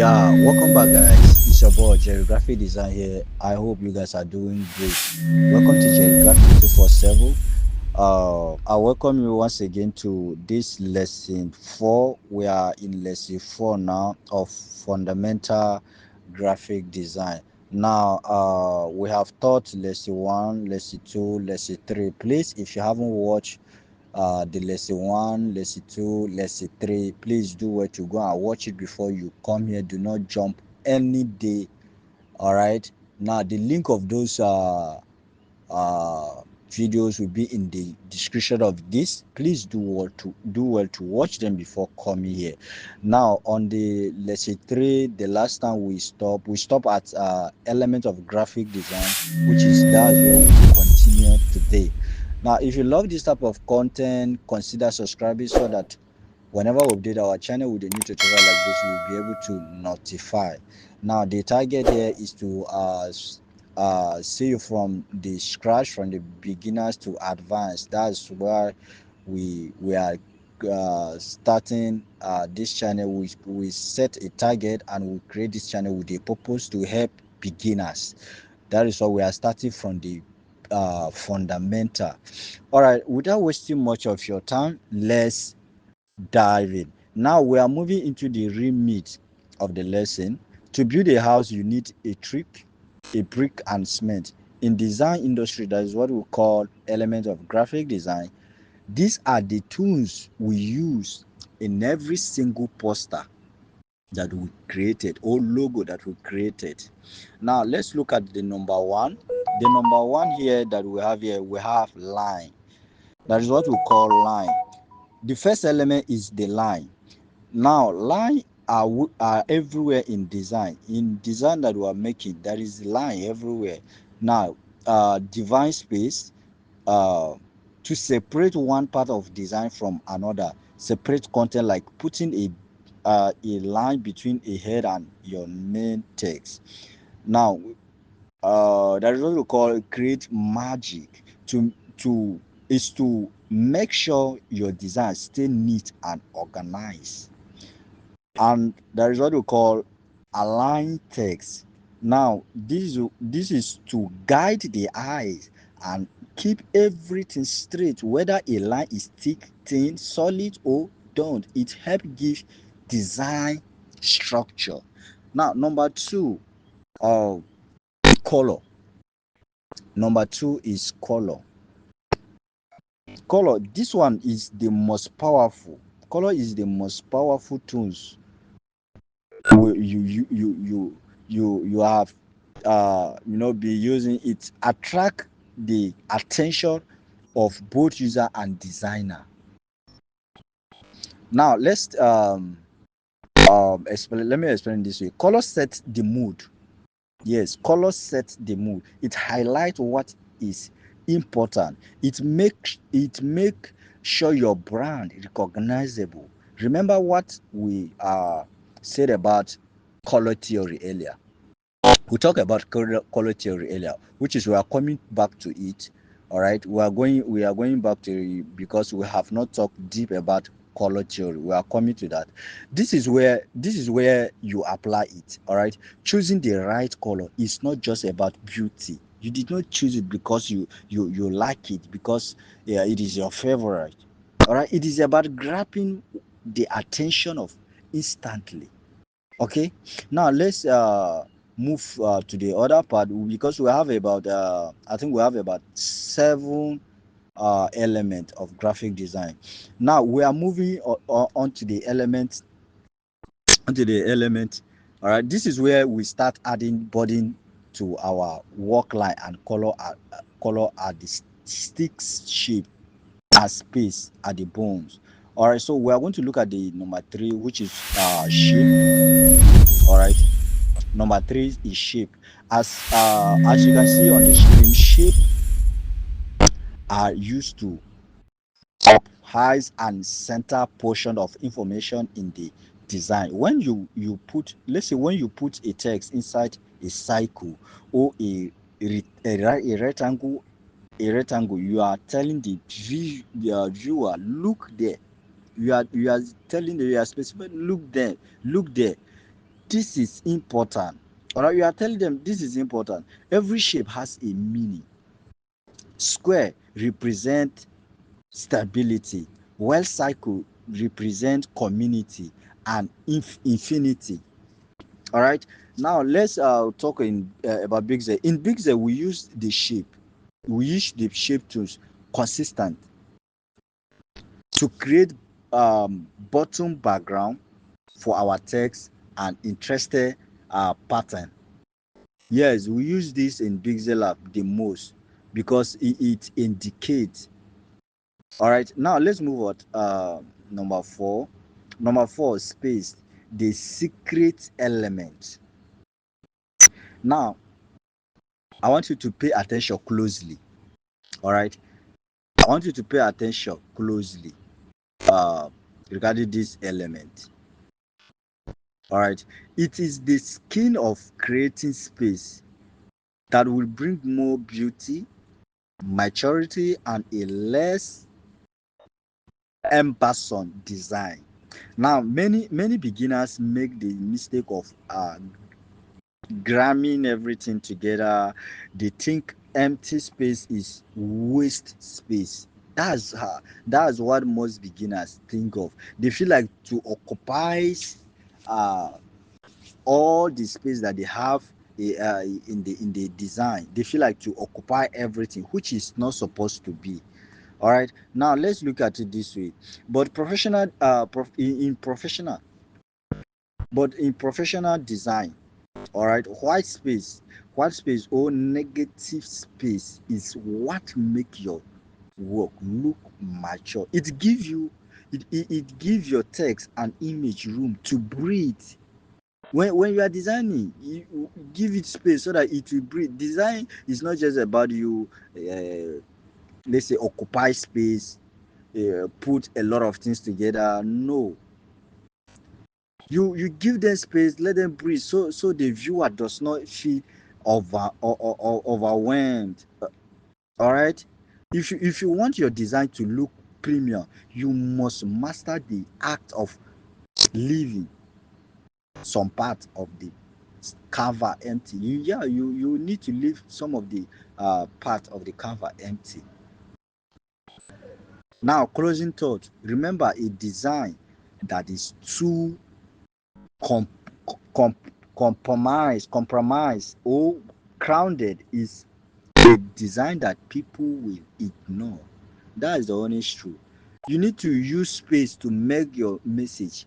Yeah, welcome back, guys. It's your boy Jerry Graphic Design here. I hope you guys are doing great. Welcome to Jerry Graphic 247. I welcome you once again to this lesson 4. We are in lesson 4 now of fundamental graphic design. Now, we have taught lesson 1, lesson 2, lesson 3. Please, if you haven't watched the lesson 1, lesson 2, lesson 3, please do what you go and watch it before you come here. Do not jump any day. All right, now the link of those uh videos will be in the description of this. Please do well to watch them before coming here. Now on the lesson 3, the last time we stop at element of graphic design, which is that's where we continue today. Now if you love this type of content, consider subscribing so that whenever we update our channel with a new tutorial like this, we will be able to notify. Now the target here is to see you from the scratch, from the beginners to advanced. That's where we are starting this channel. We set a target and we create this channel with a purpose to help beginners. That is why we are starting from the fundamental. All right, without wasting much of your time, let's dive in. Now we are moving into the real meat of the lesson. To build a house, you need a brick and cement. In design industry, that is what we call element of graphic design. These are the tools we use in every single poster that we created or logo that we created. Now let's look at the number one. The number one here that we have here, we have line. That is what we call line. The first element is the line. Now line are everywhere in design. In design that we are making, there is line everywhere. Now divine space, uh to separate one part of design from another, separate content, like putting a line between a head and your main text. Now that is what we call create magic. To is to make sure your design stay neat and organized. And there is what we call align text. Now this is to guide the eyes and keep everything straight, whether a line is thick, thin, solid, or don't. It help give design structure. Now number two, uh color. Number two is color. Color, this one is the most powerful. Color is the most powerful tools you have be using. It attract the attention of both user and designer. Now let's explain. Let me explain this way. Color sets the mood. Yes, color sets the mood. It highlights what is important. It make sure your brand recognizable. Remember what we said about color theory earlier. We talked about color theory earlier, which is we are coming back to it. All right, we are going back to it because we have not talked deep about color theory. We are coming to that. This is where you apply it. All right, choosing the right color is not just about beauty. You did not choose it because you like it, because yeah, it is your favorite. All right, it is about grabbing the attention of instantly. Okay, now let's move to the other part, because we have about I think we have about 7 element of graphic design. Now we are moving on to the element. All right, this is where we start adding body to our work line, and color are the sticks shape, as space are the bones. All right, so we are going to look at the number 3, which is shape. All right, number 3 is shape. As you can see on the screen, shape are used to up, highs, and center portion of information in the design. When you put, let's say, when you put a text inside a cycle or a rectangle, you are telling the viewer, look there. You are telling the, you are specific, look there, look there. this is important. All right, you are telling them this is important. Every shape has a meaning. Square represent stability, while circle represent community and infinity. All right. Now let's talk about Big Z. In Big Z, we use the shape. We use the shape tools consistent to create bottom background for our text and interested pattern. Yes, we use this in PixelLab the most because it indicates. All right, now let's move on. Number four. Number four, space, the secret element. Now, I want you to pay attention closely. All right, I want you to pay attention closely uh, regarding this element. All right, it is the skin of creating space that will bring more beauty, maturity, and a less embossing design. Now, many beginners make the mistake of gramming everything together. They think empty space is waste space. That's what most beginners think of. They feel like to occupy uh, all the space that they have in the design. They feel like to occupy everything, which is not supposed to be. All right. Now let's look at it this way. But in professional, but in professional design, all right, white space or negative space is what make your work look mature. It gives your text and image room to breathe. When you are designing, you give it space so that it will breathe. Design is not just about you let's say occupy space, put a lot of things together. No, you give them space, let them breathe, so the viewer does not feel overwhelmed. All right, if you want your design to look premium, you must master the act of leaving some part of the cover empty. You need to leave some of the part of the cover empty. Now, closing thought, remember a design that is too com- com- compromise or grounded is a design that people will ignore. That is the honest truth. You need to use space to make your message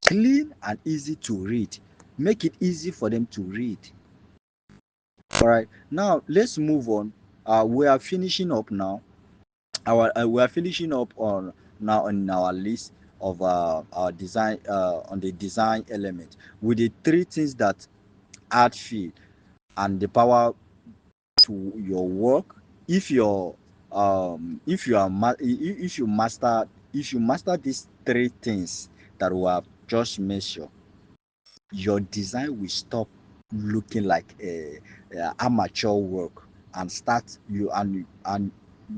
clean and easy to read. Make it easy for them to read. All right. Now let's move on. We are finishing up now. We are finishing up on now on our list of our design on the design element with the three things that add feel and the power to your work. If you're if you are if you master these three things that we have just mentioned, your design will stop looking like a amateur work and start and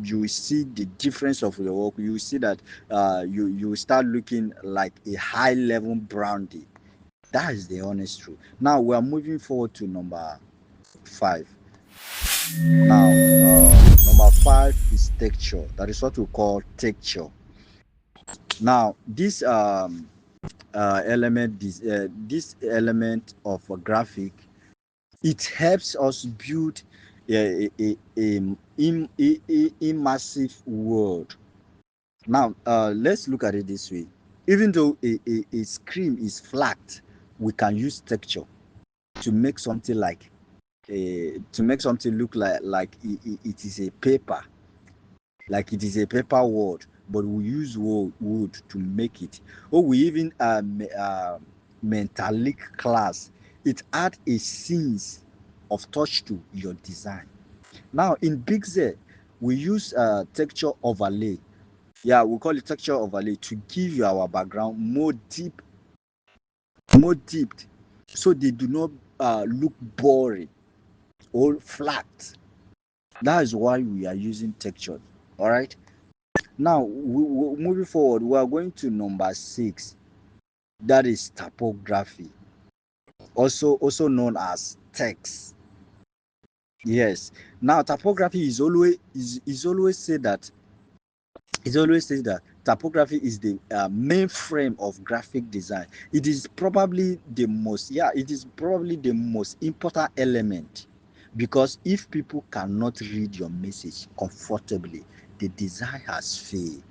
you will see the difference of your work. You will see that you will start looking like a high level brandy. That is the honest truth. Now we are moving forward to number five. Now, number five is texture. That is what we call texture. Now, this element of a graphic, it helps us build immersive world. Now, let's look at it this way. Even though a screen is flat, we can use texture to make something like to make something look like it is a paper, like it is a paper world, but we use wood to make it. Or we even metallic class. It add a sense of touch to your design. Now in Big Z, we use texture overlay. Yeah, we call it texture overlay to give you our background more deep, so they do not look boring or flat. That is why we are using texture. All right. Now, moving forward, we are going to number six. That is typography. also known as text. Yes. Now typography is always say that it always says that typography is the main frame of graphic design. It is probably the most, yeah, it is probably the most important element, because if people cannot read your message comfortably, the design has failed.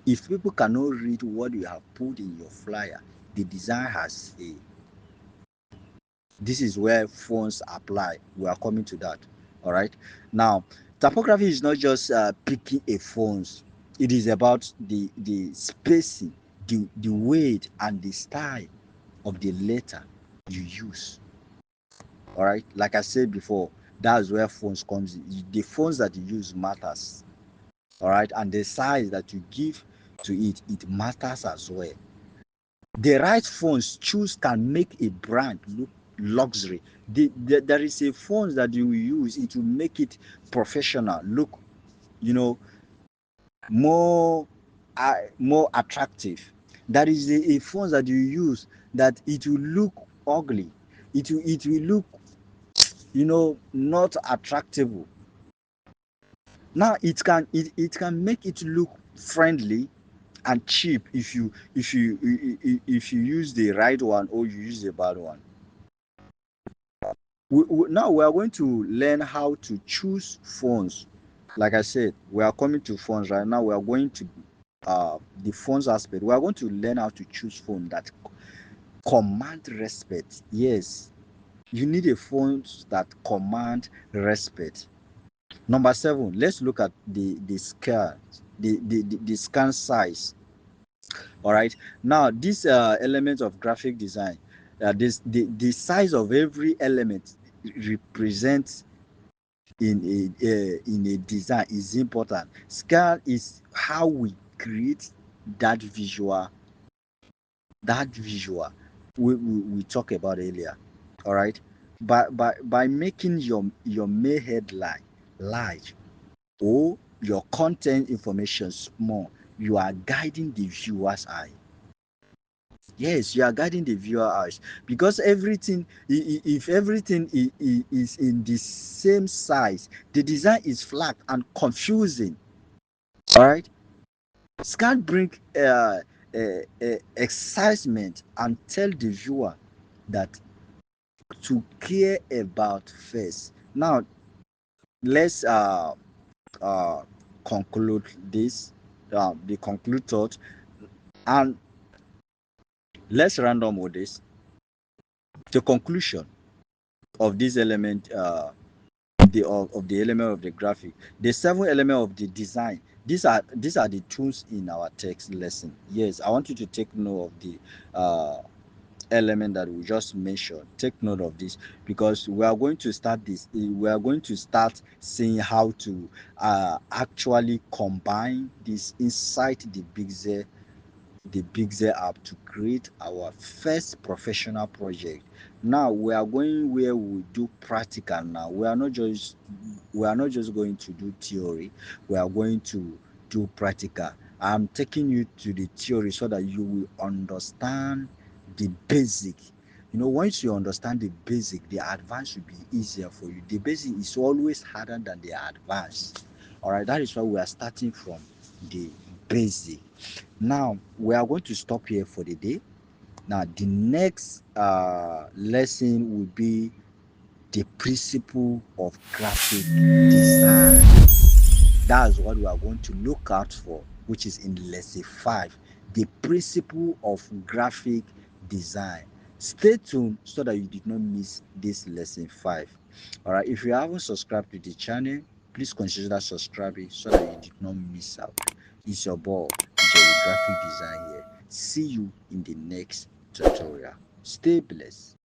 If people cannot read what you have put in your flyer, the design has failed. This is where fonts apply. We are coming to that. All right. Now, typography is not just picking a font. It is about the spacing, the weight, and the style of the letter you use. All right. Like I said before, that's where fonts comes in. The fonts that you use matters. All right, and the size that you give to it matters as well. The right phones choose can make a brand look luxury. There is a phones that you will use, it will make it professional, look, you know, more more attractive. There is a phones that you use that it will look ugly, it will look, not attractive. Now it can make it look friendly and cheap if you use the right one or you use the bad one. Now we are going to learn how to choose phones. Like I said, we are coming to phones right now. We are going to the phones aspect. We are going to learn how to choose phone that command respect. Yes, you need a phone that command respect. Number seven, let's look at the scale, the scan size. All right. Now, this element of graphic design, the size of every element represents in a design is important. Scale is how we create that visual, we talked about earlier. All right. By making your main headline large or your content information small, you are guiding the viewer's eye. Yes, you are guiding the viewer eyes, because everything, if everything is in the same size, the design is flat and confusing. All right, scan bring excitement and tell the viewer that to care about first. Now let's uh conclude this, the conclude thought, and let's random with this. The conclusion of this element, of the element of the graphic, the seven element of the design, these are the tools in our text lesson. Yes, I want you to take note of the element that we just mentioned. Take note of this, because we are going to start this, we are going to start seeing how to actually combine this inside the Pixel app to create our first professional project. Now we are going where we do practical. Now we are not just going to do theory, we are going to do practical. I'm taking you to the theory so that you will understand the basic. Once you understand the basic, the advance will be easier for you. The basic is always harder than the advance. All right, that is why we are starting from the basic. Now we are going to stop here for the day. Now the next lesson will be the principle of graphic design. That's what we are going to look out for, which is in lesson 5, the principle of graphic design. Stay tuned so that you did not miss this lesson 5. All right, if you haven't subscribed to the channel, please consider subscribing so that you did not miss out. It's your boy, Jerry Graphic Design here. See you in the next tutorial. Stay blessed.